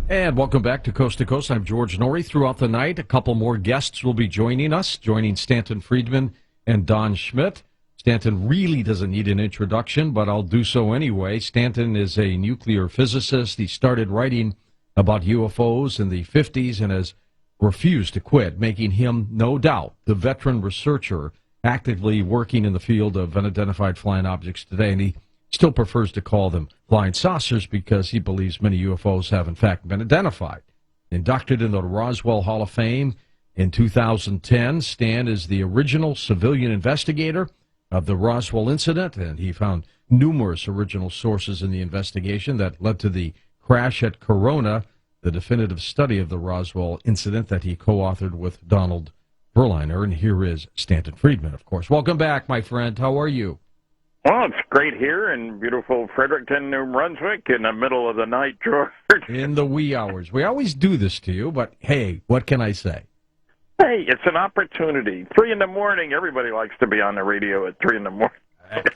And welcome back to Coast to Coast. I'm George Norrie. Throughout the night, a couple more guests will be joining us, joining Stanton Friedman and Don Schmitt. Stanton really doesn't need an introduction, but I'll do so anyway. Stanton is a nuclear physicist. He started writing about UFOs in the 50s and has refused to quit, making him, no doubt, the veteran researcher actively working in the field of unidentified flying objects today. And he still prefers to call them flying saucers because he believes many UFOs have, in fact, been identified. Inducted into the Roswell Hall of Fame in 2010, Stan is the original civilian investigator of the Roswell incident, and he found numerous original sources in the investigation that led to the crash at Corona, the definitive study of the Roswell incident that he co-authored with Donald Berliner. And here is Stanton Friedman, of course. Welcome back, my friend. How are you? Well, it's great here in beautiful Fredericton, New Brunswick, in the middle of the night, George. In the wee hours. We always do this to you, but hey, what can I say? Hey, it's an opportunity. 3 in the morning, everybody likes to be on the radio at 3 in the morning.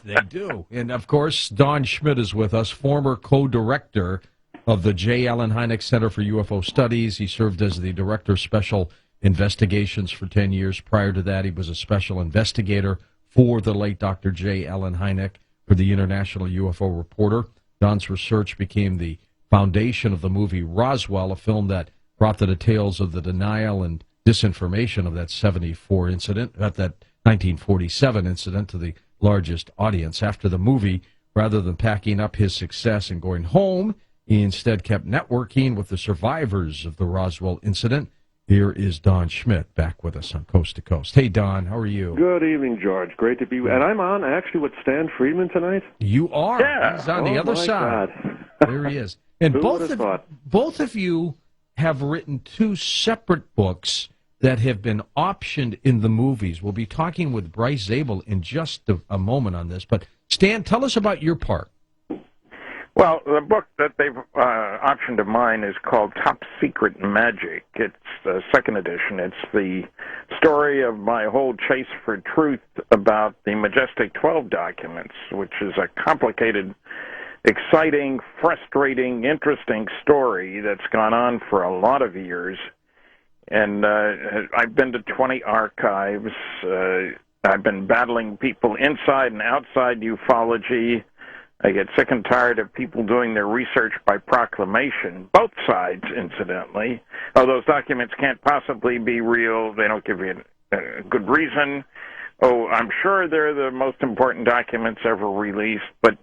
They do. And, of course, Don Schmitt is with us, former co-director of the J. Allen Hynek Center for UFO Studies. He served as the director of special investigations for 10 years. Prior to that, he was a special investigator for the late Dr. J. Allen Hynek for the International UFO Reporter. Don's research became the foundation of the movie Roswell, a film that brought the details of the denial and disinformation of that 74 incident, that 1947 incident, to the largest audience. After the movie, rather than packing up his success and going home, he instead kept networking with the survivors of the Roswell incident. Here is Don Schmitt back with us on Coast to Coast. Hey, Don, how are you? Good evening, George. Great to be with you. And I'm on, actually, with Stan Friedman tonight? You are. Yeah. He's on the other side. God. There he is. And both of you have written two separate books that have been optioned in the movies. We'll be talking with Bryce Zabel in just a moment on this. But, Stan, tell us about your part. Well, the book that they've optioned of mine is called Top Secret Magic. It's the second edition. It's the story of my whole chase for truth about the Majestic 12 documents, which is a complicated, exciting, frustrating, interesting story that's gone on for a lot of years. And I've been to 20 archives. I've been battling people inside and outside ufology. I get sick and tired of people doing their research by proclamation, both sides, incidentally. Oh, those documents can't possibly be real. They don't give you a good reason. Oh, I'm sure they're the most important documents ever released, but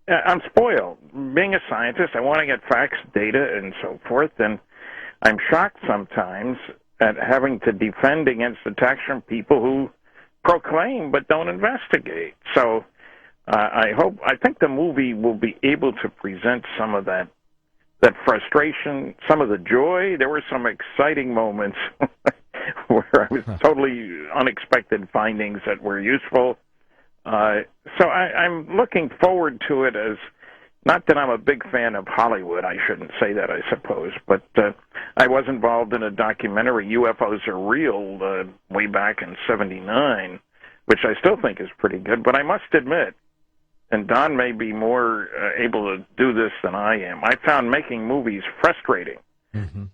I'm spoiled. Being a scientist, I want to get facts, data, and so forth, and I'm shocked sometimes at having to defend against attacks from people who proclaim but don't investigate. So I think the movie will be able to present some of that frustration, some of the joy. There were some exciting moments where I was totally unexpected findings that were useful. So I'm looking forward to it as, not that I'm a big fan of Hollywood, I shouldn't say that, I suppose, but I was involved in a documentary, UFOs Are Real, way back in '79, which I still think is pretty good, but I must admit, and Don may be more able to do this than I am, I found making movies frustrating. Mm-hmm.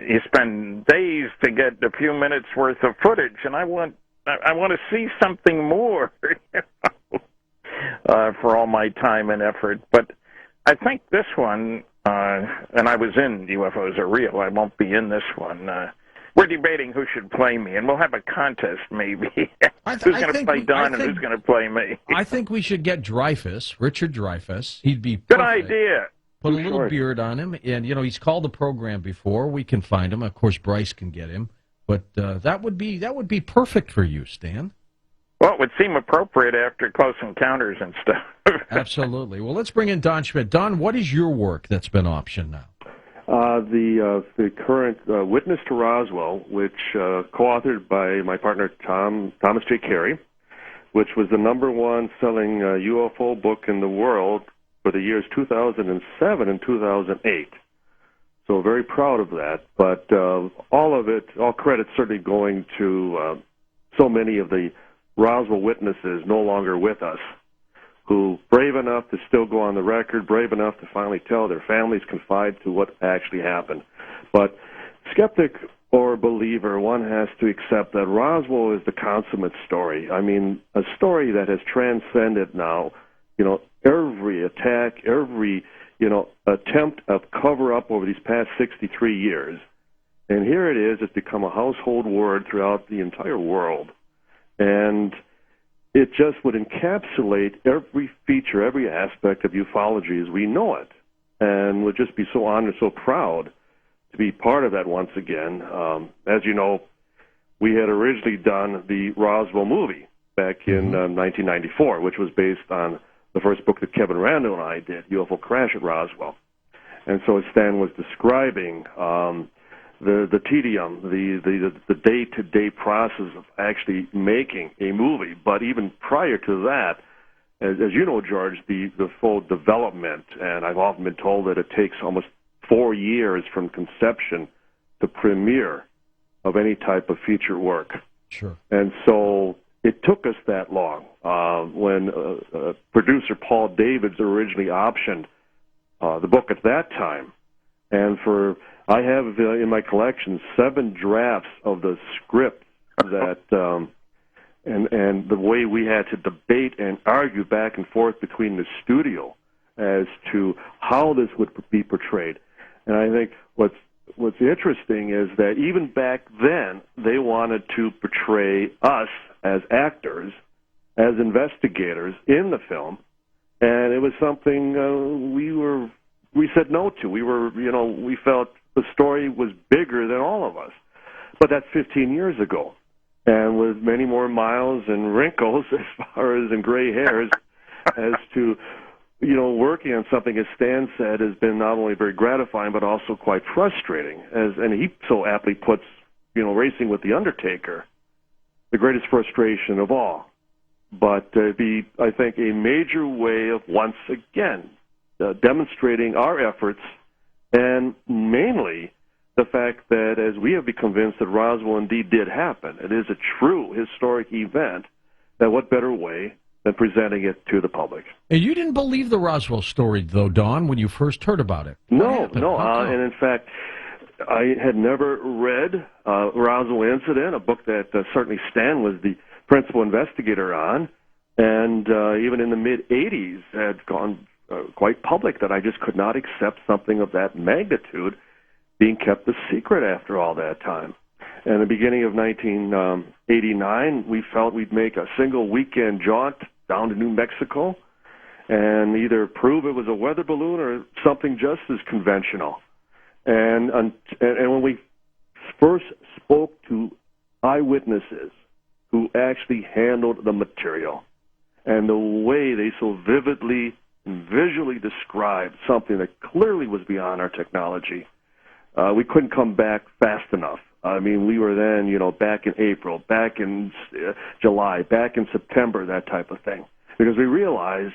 You spend days to get a few minutes worth of footage, and I want to see something more for all my time and effort. But I think this one, and I was in UFOs Are Real, I won't be in this one. We're debating who should play me, and we'll have a contest maybe. Who's going to play Don and who's going to play me? I think we should get Dreyfuss, Richard Dreyfuss. He'd be perfect. Good idea. Put a little beard on him, and, you know, he's called the program before. We can find him. Of course, Bryce can get him. But that would be perfect for you, Stan. Well, it would seem appropriate after Close Encounters and stuff. Absolutely. Well, let's bring in Don Schmitt. Don, what is your work that's been optioned now? The current Witness to Roswell, which co-authored by my partner Thomas J. Carey, which was the #1 selling UFO book in the world for the years 2007 and 2008. So very proud of that. But all credit certainly going to so many of the Roswell witnesses no longer with us, who brave enough to still go on the record, brave enough to finally tell their families, confide to what actually happened. But skeptic or believer, one has to accept that Roswell is the consummate story. I mean, a story that has transcended now, every attack, every, attempt of cover-up over these past 63 years. And here it is. It's become a household word throughout the entire world. And it just would encapsulate every feature, every aspect of ufology as we know it, and would just be so honored, so proud to be part of that once again. As you know, we had originally done the Roswell movie back in 1994, which was based on the first book that Kevin Randall and I did, UFO Crash at Roswell. And so as Stan was describing, the tedium, the day-to-day process of actually making a movie. But even prior to that, as you know, George, the full development, and I've often been told that it takes almost 4 years from conception to premiere of any type of feature work. Sure. And so it took us that long. When producer Paul Davids originally optioned the book at that time, and I have in my collection 7 drafts of the script that, and the way we had to debate and argue back and forth between the studio as to how this would be portrayed. And I think what's interesting is that even back then, they wanted to portray us as actors, as investigators in the film, and it was something we said no to. We felt the story was bigger than all of us. But that's 15 years ago, and with many more miles and wrinkles as far as and gray hairs as to, working on something, as Stan said, has been not only very gratifying but also quite frustrating. And he so aptly puts, racing with The Undertaker, the greatest frustration of all. But be, I think, a major way of once again demonstrating our efforts, and mainly the fact that, as we have become convinced that Roswell indeed did happen, it is a true historic event, that what better way than presenting it to the public. And you didn't believe the Roswell story, though, Don, when you first heard about it. No. And in fact, I had never read Roswell Incident, a book that certainly Stan was the principal investigator on, and even in the mid-'80s had gone quite public that I just could not accept something of that magnitude being kept a secret after all that time. And in the beginning of 1989, we felt we'd make a single weekend jaunt down to New Mexico and either prove it was a weather balloon or something just as conventional. And when we first spoke to eyewitnesses who actually handled the material, and the way they so vividly and visually described something that clearly was beyond our technology, we couldn't come back fast enough. I mean, we were then, back in April, back in July, back in September, that type of thing. Because we realized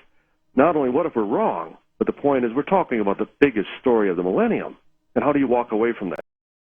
not only what if we're wrong, but the point is we're talking about the biggest story of the millennium. And how do you walk away from that?